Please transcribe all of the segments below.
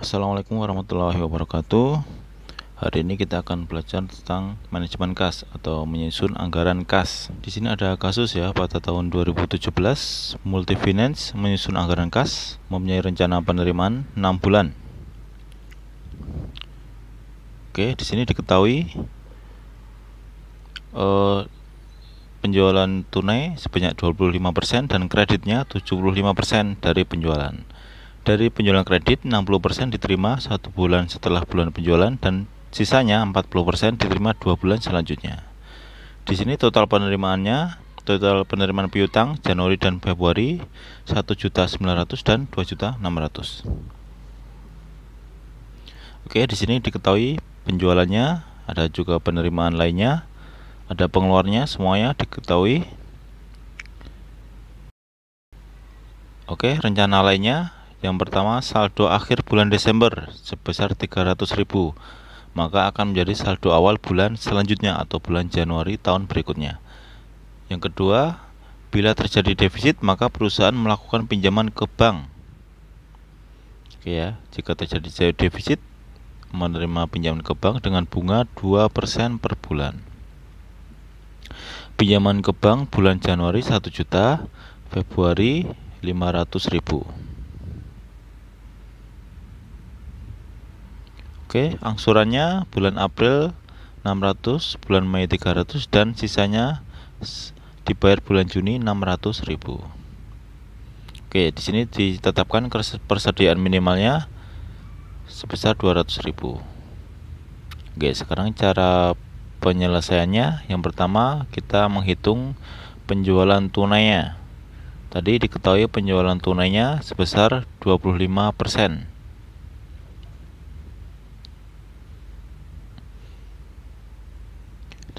Assalamualaikum warahmatullahi wabarakatuh. Hari ini kita akan belajar tentang manajemen kas atau menyusun anggaran kas. Di sini ada kasus ya, pada tahun 2017 Multifinance menyusun anggaran kas, mempunyai rencana penerimaan 6 bulan. Oke, di sini diketahui penjualan tunai sebanyak 25% dan kreditnya 75% dari penjualan. Dari penjualan kredit 60% diterima 1 bulan setelah bulan penjualan dan sisanya 40% diterima 2 bulan selanjutnya. Di sini total penerimaan piutang Januari dan Februari 1.900.000 dan 2.600.000. Oke, di sini diketahui penjualannya, ada juga penerimaan lainnya, ada pengeluarannya, semuanya diketahui. Oke, rencana lainnya. Yang pertama, saldo akhir bulan Desember sebesar 300.000, maka akan menjadi saldo awal bulan selanjutnya atau bulan Januari tahun berikutnya. Yang kedua, bila terjadi defisit, maka perusahaan melakukan pinjaman ke bank. Oke ya, jika terjadi defisit, menerima pinjaman ke bank dengan bunga 2% per bulan. Pinjaman ke bank bulan Januari 1 juta, Februari 500.000. Oke, angsurannya bulan April 600, bulan Mei 300 dan sisanya dibayar bulan Juni 600.000. Oke, di sini ditetapkan persediaan minimalnya sebesar 200.000. Oke, sekarang cara penyelesaiannya. Yang pertama, kita menghitung penjualan tunainya. Tadi diketahui penjualan tunainya sebesar 25%.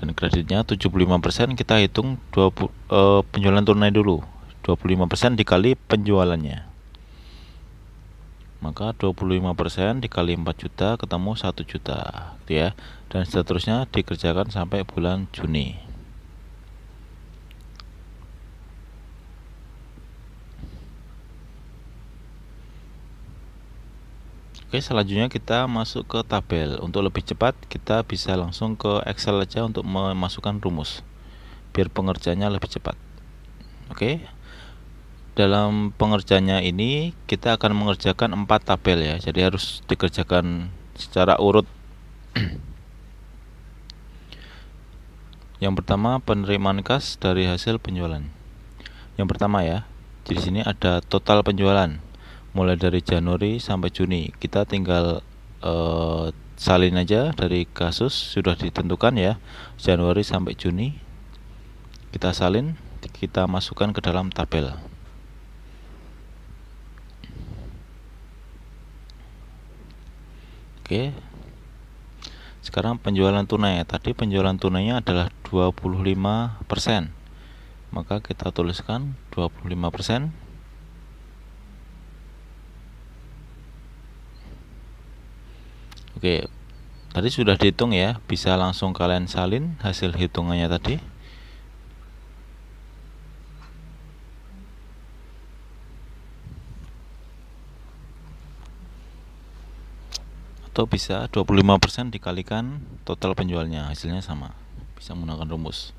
Dan kreditnya 75%, kita hitung penjualan tunai dulu. 25% dikali penjualannya. Maka 25% dikali 4 juta ketemu 1 juta gitu ya. Dan seterusnya dikerjakan sampai bulan Juni. Oke, selanjutnya kita masuk ke tabel. Untuk lebih cepat kita bisa langsung ke Excel aja untuk memasukkan rumus, biar pengerjaannya lebih cepat. Oke, dalam pengerjaannya ini kita akan mengerjakan 4 tabel ya, jadi harus dikerjakan secara urut. Yang pertama, penerimaan kas dari hasil penjualan. Yang pertama ya, di sini ada total penjualan mulai dari Januari sampai Juni. Kita tinggal salin aja dari kasus, sudah ditentukan ya, Januari sampai Juni. Kita salin, kita masukkan ke dalam tabel. Oke. Sekarang penjualan tunai. Tadi penjualan tunainya adalah 25%. Maka kita tuliskan 25%. Oke, tadi sudah dihitung ya, bisa langsung kalian salin hasil hitungannya tadi. Atau bisa 25% dikalikan total penjualnya, hasilnya sama. Bisa menggunakan rumus.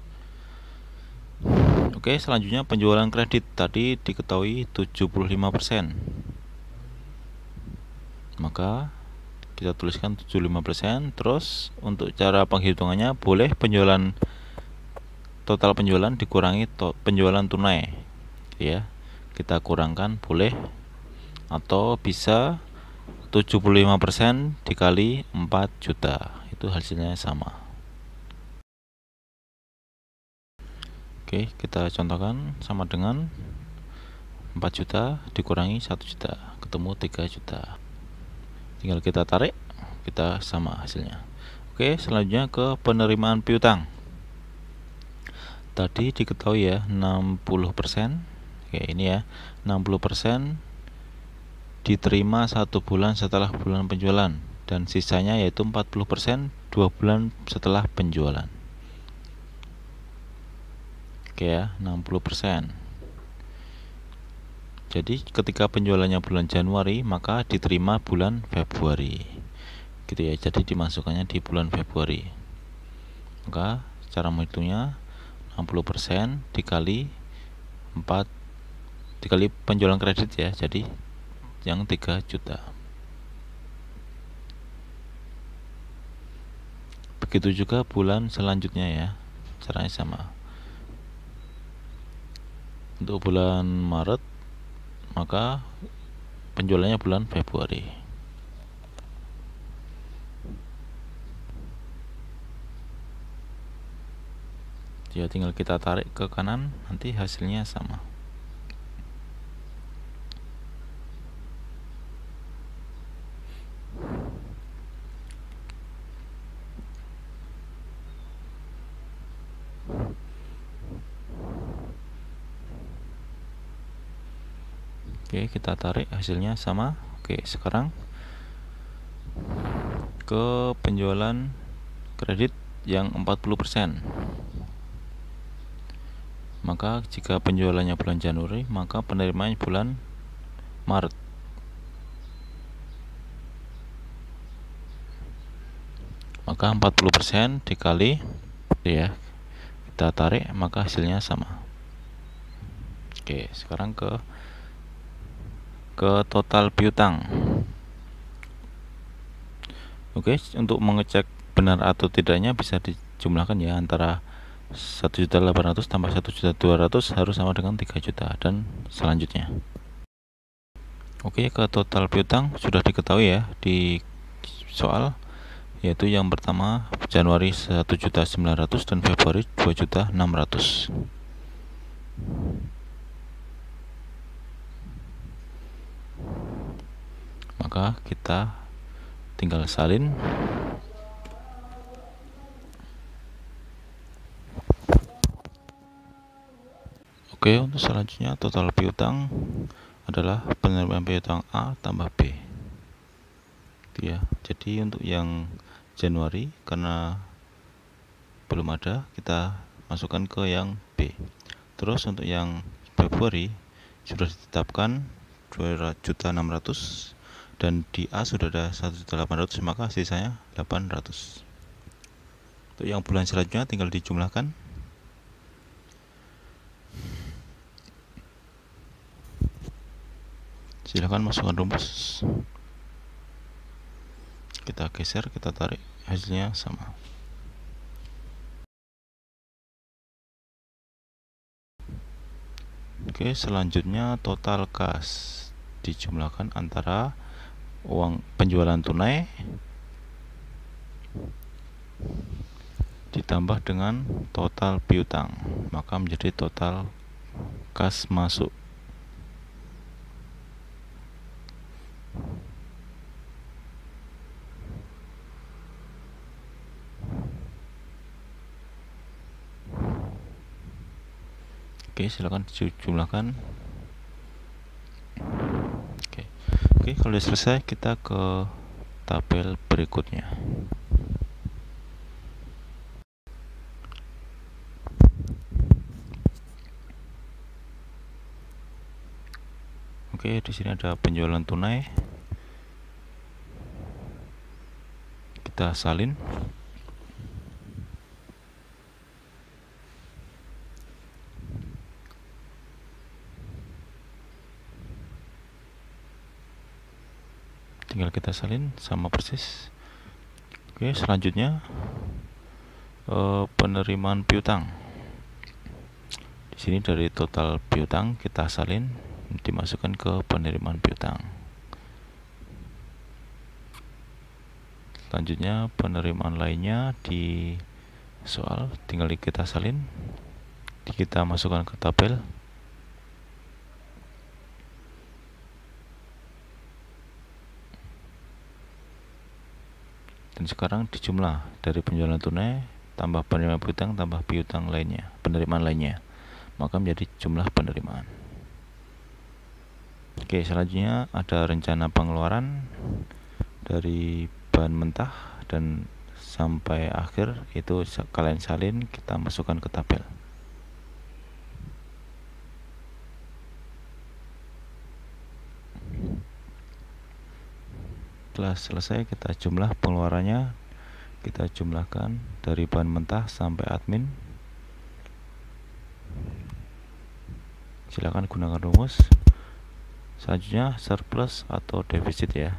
Oke, selanjutnya penjualan kredit. Tadi diketahui 75%. Maka kita tuliskan 75%. Terus untuk cara penghitungannya, boleh total penjualan dikurangi penjualan tunai ya, kita kurangkan boleh, atau bisa 75% dikali 4 juta, itu hasilnya sama. Oke, kita contohkan sama dengan 4 juta dikurangi 1 juta ketemu 3 juta. Tinggal kita tarik, kita sama hasilnya. Oke, selanjutnya ke penerimaan piutang. Tadi diketahui ya 60%. Oke, ini ya 60% diterima 1 bulan setelah bulan penjualan dan sisanya yaitu 40% 2 bulan setelah penjualan. Oke ya, 60%. Jadi ketika penjualannya bulan Januari, maka diterima bulan Februari, gitu ya. Jadi dimasukkannya di bulan Februari. Maka cara menghitungnya 60% dikali 4 dikali penjualan kredit ya, jadi yang 3 juta. Begitu juga bulan selanjutnya ya, caranya sama. Untuk bulan Maret, maka penjualannya bulan Februari. Ya tinggal kita tarik ke kanan, nanti hasilnya sama. Oke, kita tarik hasilnya sama. Oke, sekarang ke penjualan kredit yang 40%. Maka jika penjualannya bulan Januari, maka penerimaan bulan Maret. Maka 40% dikali ya, kita tarik, maka hasilnya sama. Oke, sekarang ke total piutang. Oke, untuk mengecek benar atau tidaknya bisa dijumlahkan ya, antara 1.800.000 tambah 1.200.000 harus sama dengan 3 juta dan selanjutnya. Oke, ke total piutang sudah diketahui ya di soal, yaitu yang pertama Januari 1.900.000 dan Februari 2.600.000. Maka kita tinggal salin. Oke, untuk selanjutnya total piutang adalah penerimaan piutang A tambah B. Ya, jadi untuk yang Januari karena belum ada, kita masukkan ke yang B. Terus untuk yang Februari sudah ditetapkan 2.600.000 dan di A sudah ada 1.800.000, maka sisanya 800. Untuk yang bulan selanjutnya tinggal dijumlahkan. Silahkan masukkan rumus. Kita geser, kita tarik, hasilnya sama. Oke, selanjutnya total kas dijumlahkan antara uang penjualan tunai ditambah dengan total piutang, maka menjadi total kas masuk. Oke, silakan dijumlahkan. Oke, kalau sudah selesai, kita ke tabel berikutnya. Oke, di sini ada penjualan tunai. Kita salin. Tinggal kita salin sama persis. Oke, selanjutnya penerimaan piutang. Di sini dari total piutang kita salin, dimasukkan ke penerimaan piutang. Selanjutnya penerimaan lainnya di soal tinggal kita salin, kita masukkan ke tabel. Dan sekarang dijumlah dari penjualan tunai tambah penerimaan piutang tambah piutang lainnya, penerimaan lainnya, maka menjadi jumlah penerimaan. Oke, selanjutnya ada rencana pengeluaran dari bahan mentah dan sampai akhir, itu kalian salin, kita masukkan ke tabel. Setelah selesai, kita jumlah pengeluarannya, kita jumlahkan dari bahan mentah sampai admin. Silakan gunakan rumus. Selanjutnya surplus atau defisit ya.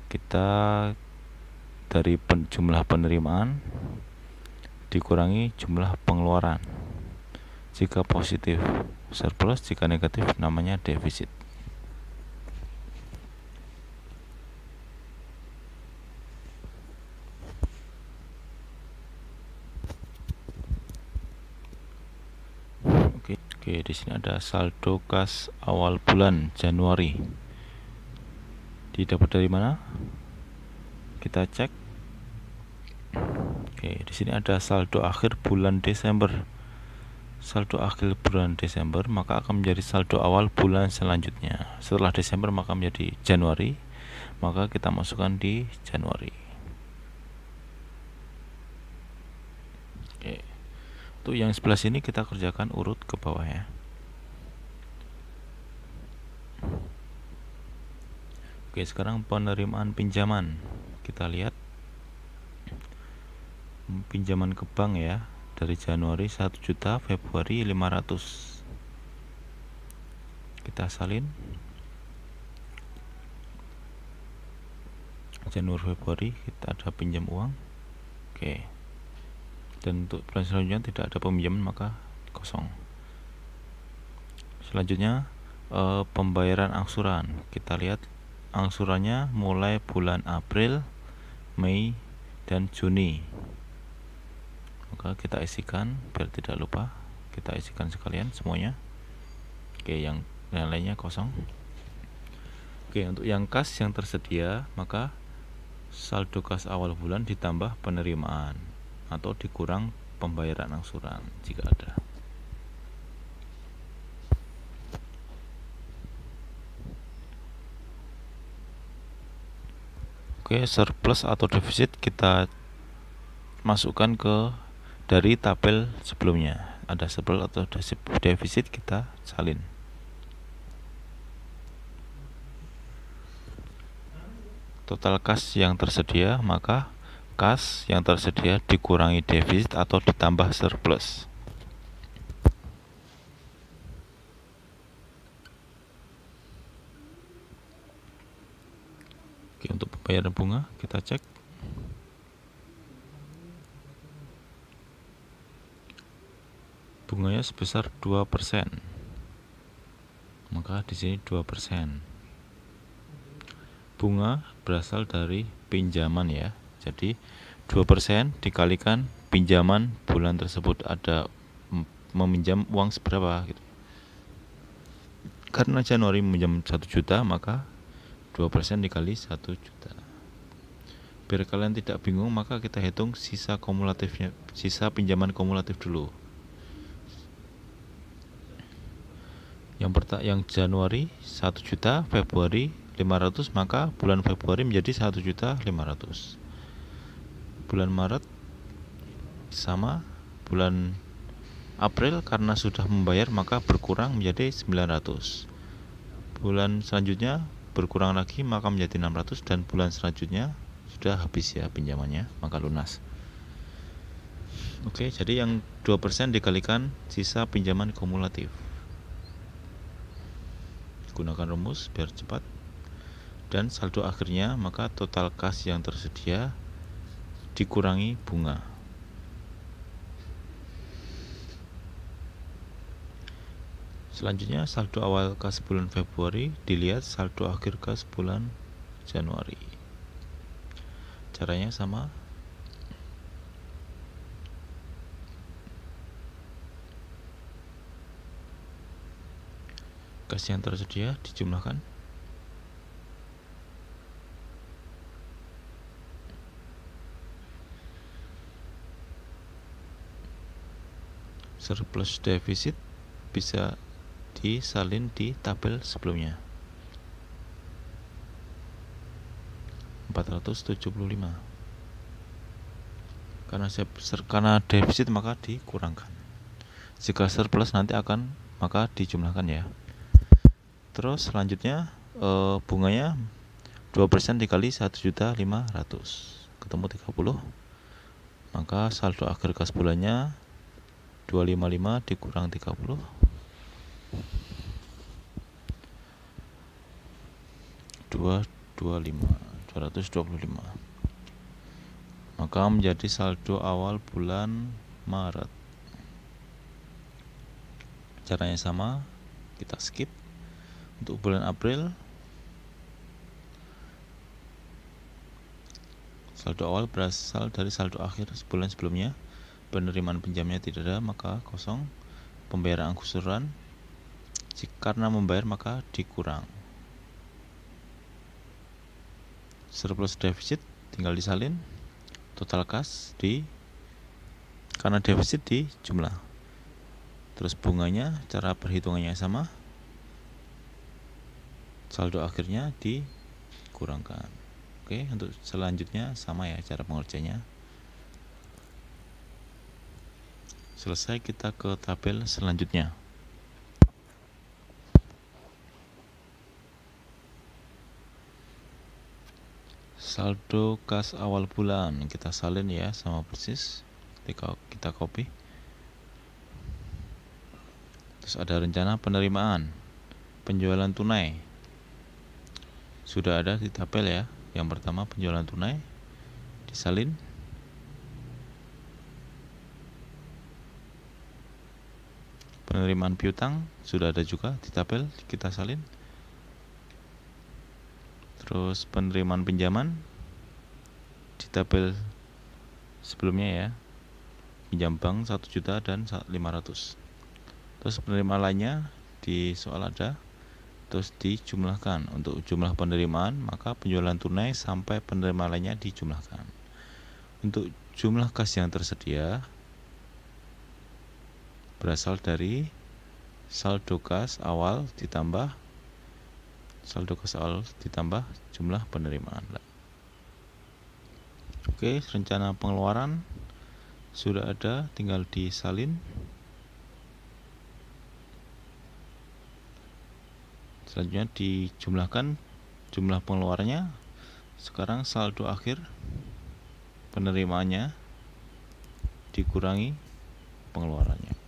Kita dari jumlah penerimaan dikurangi jumlah pengeluaran. Jika positif surplus, jika negatif namanya defisit. Oke, di sini ada saldo kas awal bulan Januari. Didapat dari mana? Kita cek. Oke, di sini ada saldo akhir bulan Desember. Saldo akhir bulan Desember maka akan menjadi saldo awal bulan selanjutnya. Setelah Desember maka menjadi Januari, maka kita masukkan di Januari. Oke. Untuk yang sebelah sini kita kerjakan urut ke bawah ya. Oke, sekarang penerimaan pinjaman. Kita lihat pinjaman ke bank ya. Dari Januari 1 juta, Februari 500. Kita salin Januari Februari, kita ada pinjam uang. Oke. Dan untuk bulan selanjutnya tidak ada peminjaman maka kosong. Selanjutnya pembayaran angsuran. Kita lihat angsurannya mulai bulan April, Mei, dan Juni. Maka kita isikan biar tidak lupa, kita isikan sekalian semuanya. Oke, yang lainnya kosong. Oke, untuk yang kas yang tersedia maka saldo kas awal bulan ditambah penerimaan atau dikurang pembayaran angsuran jika ada. Oke, surplus atau defisit kita masukkan ke dari tabel sebelumnya. Ada surplus atau defisit, kita salin. Total kas yang tersedia, maka kas yang tersedia dikurangi defisit atau ditambah surplus. Oke, untuk pembayaran bunga kita cek. Bunganya sebesar 2%. Maka di sini 2%. Bunga berasal dari pinjaman ya. Jadi 2% dikalikan pinjaman bulan tersebut, ada meminjam uang seberapa gitu. Karena Januari meminjam 1 juta, maka 2% dikali 1 juta. Biar kalian tidak bingung, maka kita hitung sisa kumulatifnya, sisa pinjaman kumulatif dulu. Yang Januari 1 juta, Februari 500, maka bulan Februari menjadi 1 juta 500. Bulan Maret sama, bulan April karena sudah membayar maka berkurang menjadi 900. Bulan selanjutnya berkurang lagi maka menjadi 600, dan bulan selanjutnya sudah habis ya pinjamannya, maka lunas. Oke, jadi yang 2% dikalikan sisa pinjaman kumulatif. Gunakan rumus biar cepat. Dan saldo akhirnya maka total kas yang tersedia dikurangi bunga. Selanjutnya saldo awal kas bulan Februari dilihat saldo akhir kas bulan Januari. Caranya sama. Kas yang tersedia dijumlahkan. Surplus defisit bisa disalin di tabel sebelumnya. 475. Karena defisit maka dikurangkan. Jika surplus nanti akan maka dijumlahkan ya. Terus selanjutnya bunganya 2% dikali 1.500.000 ketemu 30. Maka saldo akhir kas bulannya 255 dikurang 30 225. Maka menjadi saldo awal bulan Maret. Caranya sama, kita skip. Untuk bulan April, saldo awal berasal dari saldo akhir sebulan sebelumnya. Penerimaan pinjamnya tidak ada, maka kosong. Pembayaran angsuran, karena membayar maka dikurang. Surplus defisit tinggal disalin. Total kas karena defisit di jumlah. Terus bunganya, cara perhitungannya sama. Saldo akhirnya dikurangkan. Oke, untuk selanjutnya sama ya cara pengerjaannya. Selesai, kita ke tabel selanjutnya. Saldo kas awal bulan kita salin ya, sama persis. Kita copy. Terus ada rencana penerimaan penjualan tunai. Sudah ada di tabel ya. Yang pertama penjualan tunai disalin. Penerimaan piutang sudah ada juga di tabel, kita salin. Terus penerimaan pinjaman di tabel sebelumnya ya, pinjam bank 1 juta dan 500. Terus penerimaan lainnya di soal ada, terus dijumlahkan. Untuk jumlah penerimaan maka penjualan tunai sampai penerimaan lainnya dijumlahkan. Untuk jumlah kas yang tersedia berasal dari saldo kas awal ditambah jumlah penerimaan. Oke, rencana pengeluaran sudah ada, tinggal disalin. Selanjutnya dijumlahkan jumlah pengeluarannya. Sekarang saldo akhir penerimaannya dikurangi pengeluarannya.